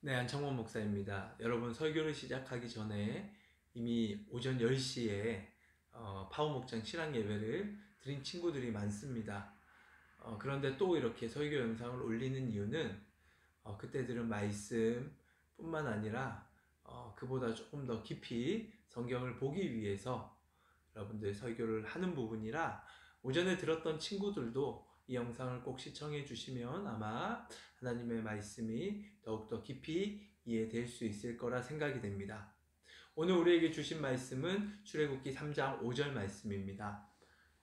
네, 안창원 목사입니다. 여러분 설교를 시작하기 전에 이미 오전 10시에 파워목장 신앙 예배를 드린 친구들이 많습니다. 그런데 또 이렇게 설교 영상을 올리는 이유는 그때 들은 말씀뿐만 아니라 그보다 조금 더 깊이 성경을 보기 위해서 여러분들 설교를 하는 부분이라, 오전에 들었던 친구들도 이 영상을 꼭 시청해 주시면 아마 하나님의 말씀이 더욱더 깊이 이해될 수 있을 거라 생각이 됩니다. 오늘 우리에게 주신 말씀은 출애굽기 3장 5절 말씀입니다.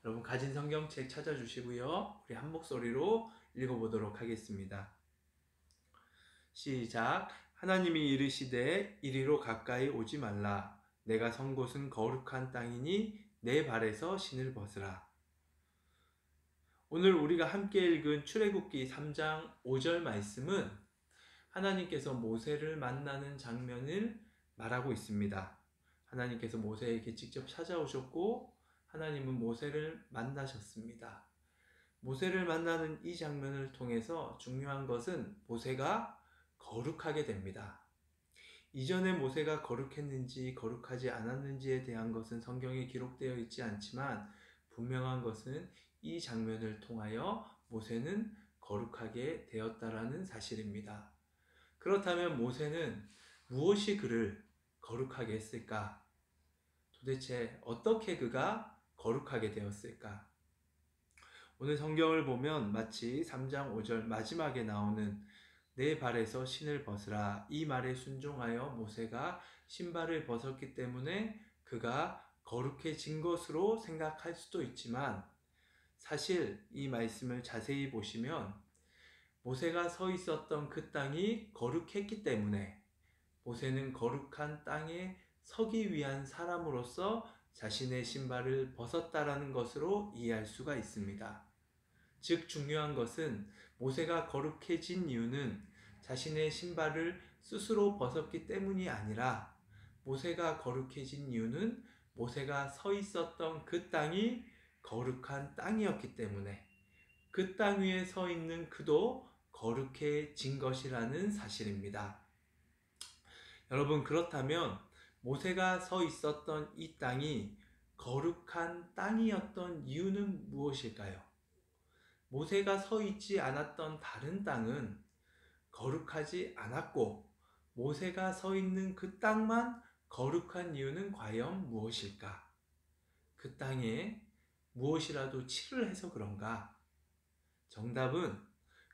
여러분 가진 성경책 찾아주시고요. 우리 한 목소리로 읽어보도록 하겠습니다. 시작. 하나님이 이르시되 이리로 가까이 오지 말라. 내가 선 곳은 거룩한 땅이니 내 발에서 신을 벗으라. 오늘 우리가 함께 읽은 출애굽기 3장 5절 말씀은 하나님께서 모세를 만나는 장면을 말하고 있습니다. 하나님께서 모세에게 직접 찾아오셨고 하나님은 모세를 만나셨습니다. 모세를 만나는 이 장면을 통해서 중요한 것은 모세가 거룩하게 됩니다. 이전에 모세가 거룩했는지 거룩하지 않았는지에 대한 것은 성경에 기록되어 있지 않지만 분명한 것은 이 장면을 통하여 모세는 거룩하게 되었다라는 사실입니다. 그렇다면 모세는 무엇이 그를 거룩하게 했을까? 도대체 어떻게 그가 거룩하게 되었을까? 오늘 성경을 보면 마치 3장 5절 마지막에 나오는 내 발에서 신을 벗으라, 이 말에 순종하여 모세가 신발을 벗었기 때문에 그가 거룩해진 것으로 생각할 수도 있지만, 사실 이 말씀을 자세히 보시면 모세가 서 있었던 그 땅이 거룩했기 때문에 모세는 거룩한 땅에 서기 위한 사람으로서 자신의 신발을 벗었다라는 것으로 이해할 수가 있습니다. 즉 중요한 것은 모세가 거룩해진 이유는 자신의 신발을 스스로 벗었기 때문이 아니라, 모세가 거룩해진 이유는 모세가 서 있었던 그 땅이 거룩한 땅이었기 때문에 그 땅 위에 서 있는 그도 거룩해진 것이라는 사실입니다. 여러분, 그렇다면 모세가 서 있었던 이 땅이 거룩한 땅이었던 이유는 무엇일까요? 모세가 서 있지 않았던 다른 땅은 거룩하지 않았고 모세가 서 있는 그 땅만 거룩한 이유는 과연 무엇일까? 그 땅에 무엇이라도 치를 해서 그런가? 정답은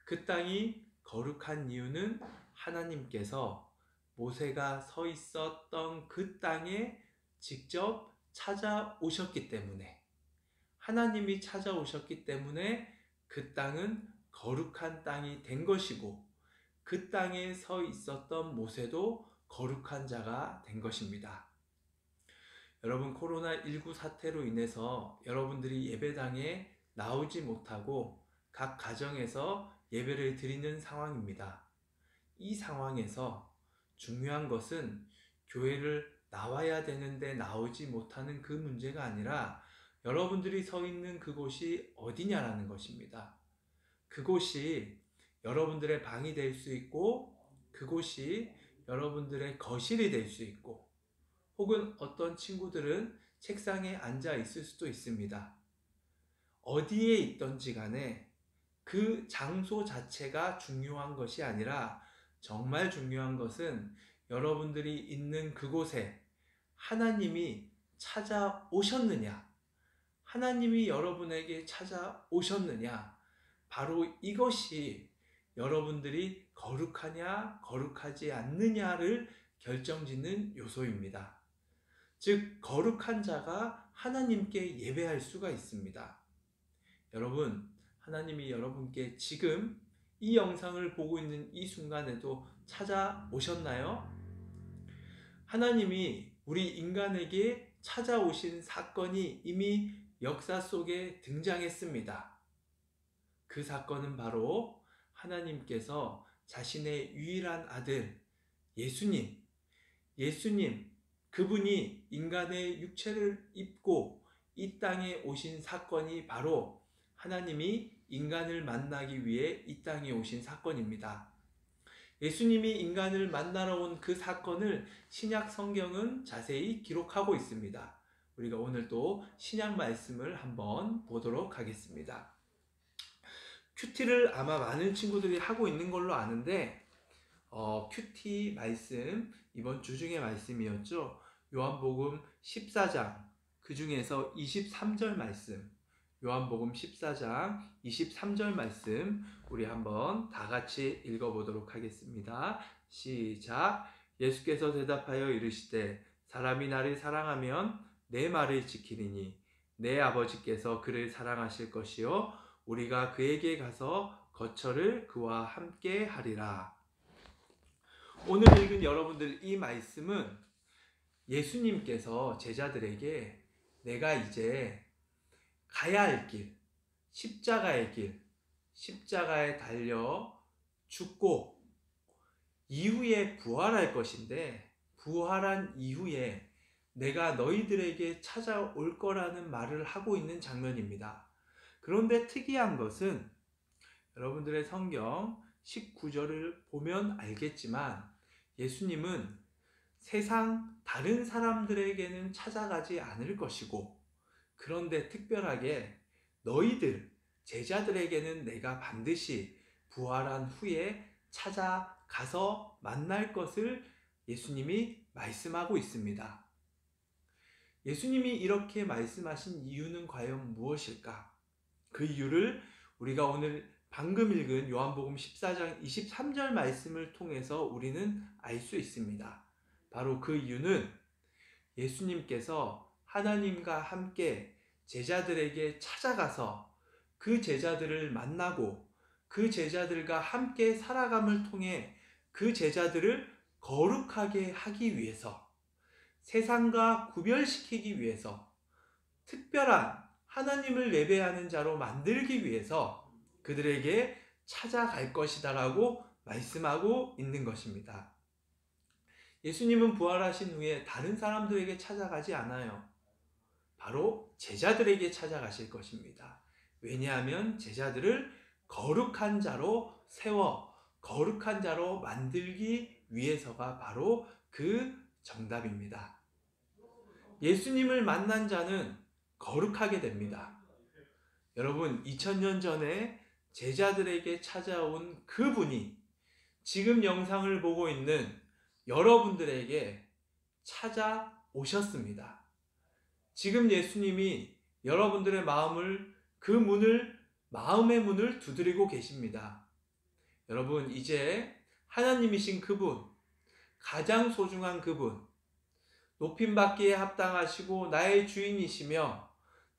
그 땅이 거룩한 이유는 하나님께서 모세가 서 있었던 그 땅에 직접 찾아오셨기 때문에, 하나님이 찾아오셨기 때문에 그 땅은 거룩한 땅이 된 것이고 그 땅에 서 있었던 모세도 거룩한 자가 된 것입니다. 여러분, 코로나19 사태로 인해서 여러분들이 예배당에 나오지 못하고 각 가정에서 예배를 드리는 상황입니다. 이 상황에서 중요한 것은 교회를 나와야 되는데 나오지 못하는 그 문제가 아니라 여러분들이 서 있는 그곳이 어디냐라는 것입니다. 그곳이 여러분들의 방이 될 수 있고 그곳이 여러분들의 거실이 될 수 있고, 혹은 어떤 친구들은 책상에 앉아 있을 수도 있습니다. 어디에 있던지 간에 그 장소 자체가 중요한 것이 아니라 정말 중요한 것은 여러분들이 있는 그곳에 하나님이 찾아오셨느냐, 하나님이 여러분에게 찾아오셨느냐, 바로 이것이 여러분들이 거룩하냐 거룩하지 않느냐를 결정짓는 요소입니다. 즉 거룩한 자가 하나님께 예배할 수가 있습니다. 여러분, 하나님이 여러분께 지금 이 영상을 보고 있는 이 순간에도 찾아오셨나요? 하나님이 우리 인간에게 찾아오신 사건이 이미 역사 속에 등장했습니다. 그 사건은 바로 하나님께서 자신의 유일한 아들 예수님, 그분이 인간의 육체를 입고 이 땅에 오신 사건이 바로 하나님이 인간을 만나기 위해 이 땅에 오신 사건입니다. 예수님이 인간을 만나러 온 그 사건을 신약 성경은 자세히 기록하고 있습니다. 우리가 오늘 또 신약 말씀을 한번 보도록 하겠습니다. 큐티를 아마 많은 친구들이 하고 있는 걸로 아는데 큐티 말씀, 이번 주 중에 말씀이었죠. 요한복음 14장, 그 중에서 23절 말씀, 요한복음 14장 23절 말씀 우리 한번 다 같이 읽어보도록 하겠습니다. 시작. 예수께서 대답하여 이르시되 사람이 나를 사랑하면 내 말을 지키리니 내 아버지께서 그를 사랑하실 것이요 우리가 그에게 가서 거처를 그와 함께 하리라. 오늘 읽은 여러분들, 이 말씀은 예수님께서 제자들에게 내가 이제 가야 할 길, 십자가의 길, 십자가에 달려 죽고 이후에 부활할 것인데, 부활한 이후에 내가 너희들에게 찾아올 거라는 말을 하고 있는 장면입니다. 그런데 특이한 것은 여러분들의 성경 19절을 보면 알겠지만 예수님은 세상 다른 사람들에게는 찾아가지 않을 것이고, 그런데 특별하게 너희들 제자들에게는 내가 반드시 부활한 후에 찾아가서 만날 것을 예수님이 말씀하고 있습니다. 예수님이 이렇게 말씀하신 이유는 과연 무엇일까? 그 이유를 우리가 오늘 방금 읽은 요한복음 14장 23절 말씀을 통해서 우리는 알 수 있습니다. 바로 그 이유는 예수님께서 하나님과 함께 제자들에게 찾아가서 그 제자들을 만나고 그 제자들과 함께 살아감을 통해 그 제자들을 거룩하게 하기 위해서, 세상과 구별시키기 위해서, 특별한 하나님을 예배하는 자로 만들기 위해서 그들에게 찾아갈 것이다라고 말씀하고 있는 것입니다. 예수님은 부활하신 후에 다른 사람들에게 찾아가지 않아요. 바로 제자들에게 찾아가실 것입니다. 왜냐하면 제자들을 거룩한 자로 세워 거룩한 자로 만들기 위해서가 바로 그 정답입니다. 예수님을 만난 자는 거룩하게 됩니다. 여러분, 2000년 전에 제자들에게 찾아온 그분이 지금 영상을 보고 있는 여러분들에게 찾아오셨습니다. 지금 예수님이 여러분들의 마음의 문을 두드리고 계십니다. 여러분, 이제 하나님이신 그분, 가장 소중한 그분, 높임받기에 합당하시고 나의 주인이시며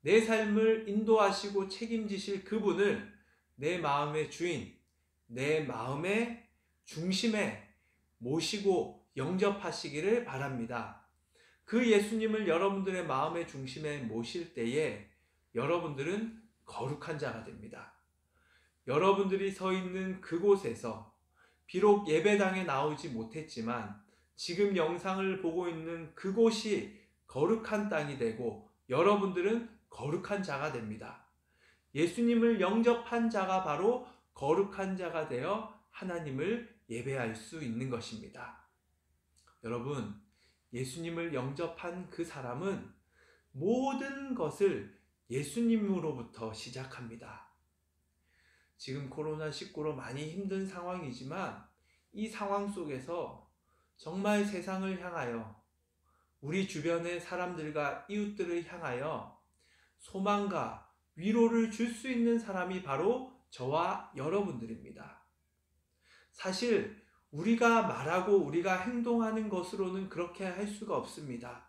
내 삶을 인도하시고 책임지실 그분을 내 마음의 주인, 내 마음의 중심에 모시고 영접하시기를 바랍니다. 그 예수님을 여러분들의 마음의 중심에 모실 때에 여러분들은 거룩한 자가 됩니다. 여러분들이 서 있는 그곳에서 비록 예배당에 나오지 못했지만 지금 영상을 보고 있는 그곳이 거룩한 땅이 되고 여러분들은 거룩한 자가 됩니다. 예수님을 영접한 자가 바로 거룩한 자가 되어 하나님을 예배할 수 있는 것입니다. 여러분, 예수님을 영접한 그 사람은 모든 것을 예수님으로부터 시작합니다. 지금 코로나19로 많이 힘든 상황이지만 이 상황 속에서 정말 세상을 향하여, 우리 주변의 사람들과 이웃들을 향하여 소망과 위로를 줄 수 있는 사람이 바로 저와 여러분들입니다. 사실 우리가 말하고 우리가 행동하는 것으로는 그렇게 할 수가 없습니다.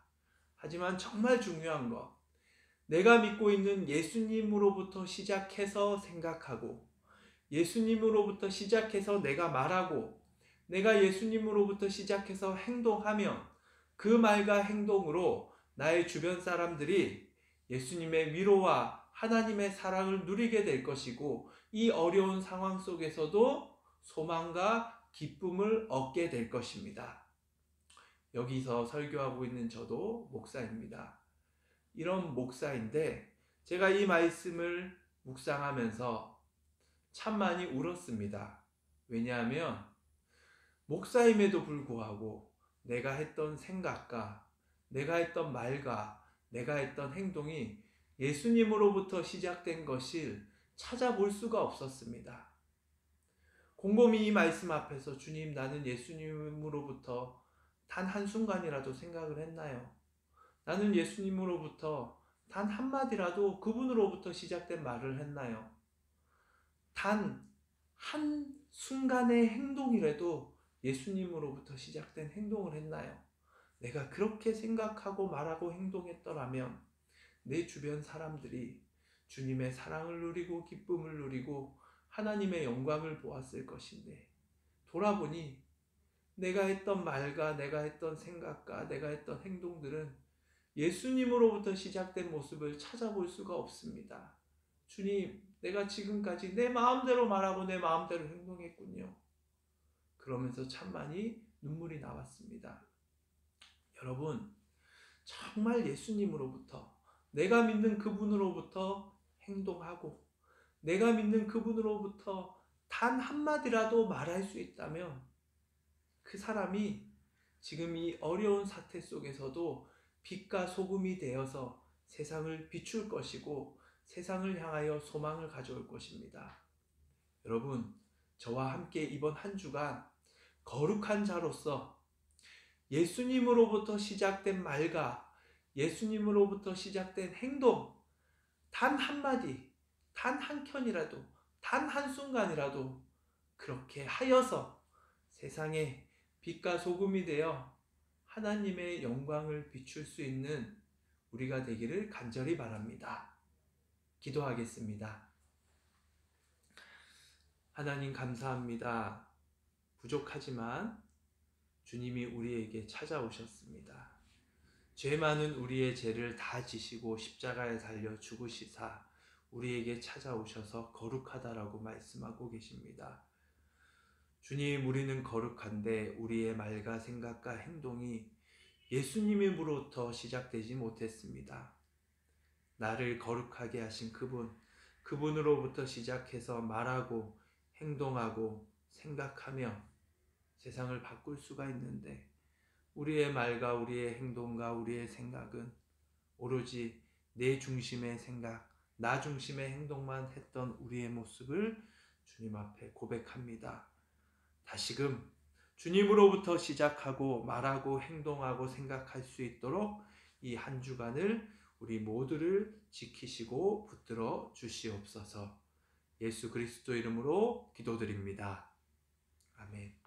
하지만 정말 중요한 것, 내가 믿고 있는 예수님으로부터 시작해서 생각하고, 예수님으로부터 시작해서 내가 말하고, 내가 예수님으로부터 시작해서 행동하면 그 말과 행동으로 나의 주변 사람들이 예수님의 위로와 하나님의 사랑을 누리게 될 것이고, 이 어려운 상황 속에서도 소망과 기쁨을 얻게 될 것입니다. 여기서 설교하고 있는 저도 목사입니다. 이런 목사인데 제가 이 말씀을 묵상하면서 참 많이 울었습니다. 왜냐하면 목사임에도 불구하고 내가 했던 생각과 내가 했던 말과 내가 했던 행동이 예수님으로부터 시작된 것을 찾아볼 수가 없었습니다. 곰곰이 이 말씀 앞에서 주님, 나는 예수님으로부터 단 한순간이라도 생각을 했나요? 나는 예수님으로부터 단 한마디라도 그분으로부터 시작된 말을 했나요? 단 한순간의 행동이라도 예수님으로부터 시작된 행동을 했나요? 내가 그렇게 생각하고 말하고 행동했더라면 내 주변 사람들이 주님의 사랑을 누리고 기쁨을 누리고 하나님의 영광을 보았을 것인데, 돌아보니 내가 했던 말과 내가 했던 생각과 내가 했던 행동들은 예수님으로부터 시작된 모습을 찾아볼 수가 없습니다. 주님, 내가 지금까지 내 마음대로 말하고 내 마음대로 행동했군요. 그러면서 참 많이 눈물이 나왔습니다. 여러분, 정말 예수님으로부터, 내가 믿는 그분으로부터 행동하고 내가 믿는 그분으로부터 단 한마디라도 말할 수 있다면 그 사람이 지금 이 어려운 사태 속에서도 빛과 소금이 되어서 세상을 비출 것이고 세상을 향하여 소망을 가져올 것입니다. 여러분, 저와 함께 이번 한 주간 거룩한 자로서 예수님으로부터 시작된 말과 예수님으로부터 시작된 행동, 단 한마디, 단 한켠이라도, 단 한순간이라도 그렇게 하여서 세상에 빛과 소금이 되어 하나님의 영광을 비출 수 있는 우리가 되기를 간절히 바랍니다. 기도하겠습니다. 하나님, 감사합니다. 부족하지만 주님이 우리에게 찾아오셨습니다. 죄 많은 우리의 죄를 다 지시고 십자가에 달려 죽으시사 우리에게 찾아오셔서 거룩하다라고 말씀하고 계십니다. 주님, 우리는 거룩한데 우리의 말과 생각과 행동이 예수님으로부터 시작되지 못했습니다. 나를 거룩하게 하신 그분으로부터 시작해서 말하고 행동하고 생각하며 세상을 바꿀 수가 있는데, 우리의 말과 우리의 행동과 우리의 생각은 오로지 내 중심의 생각, 나 중심의 행동만 했던 우리의 모습을 주님 앞에 고백합니다. 다시금 주님으로부터 시작하고 말하고 행동하고 생각할 수 있도록 이 한 주간을 우리 모두를 지키시고 붙들어 주시옵소서. 예수 그리스도 이름으로 기도드립니다. 아멘.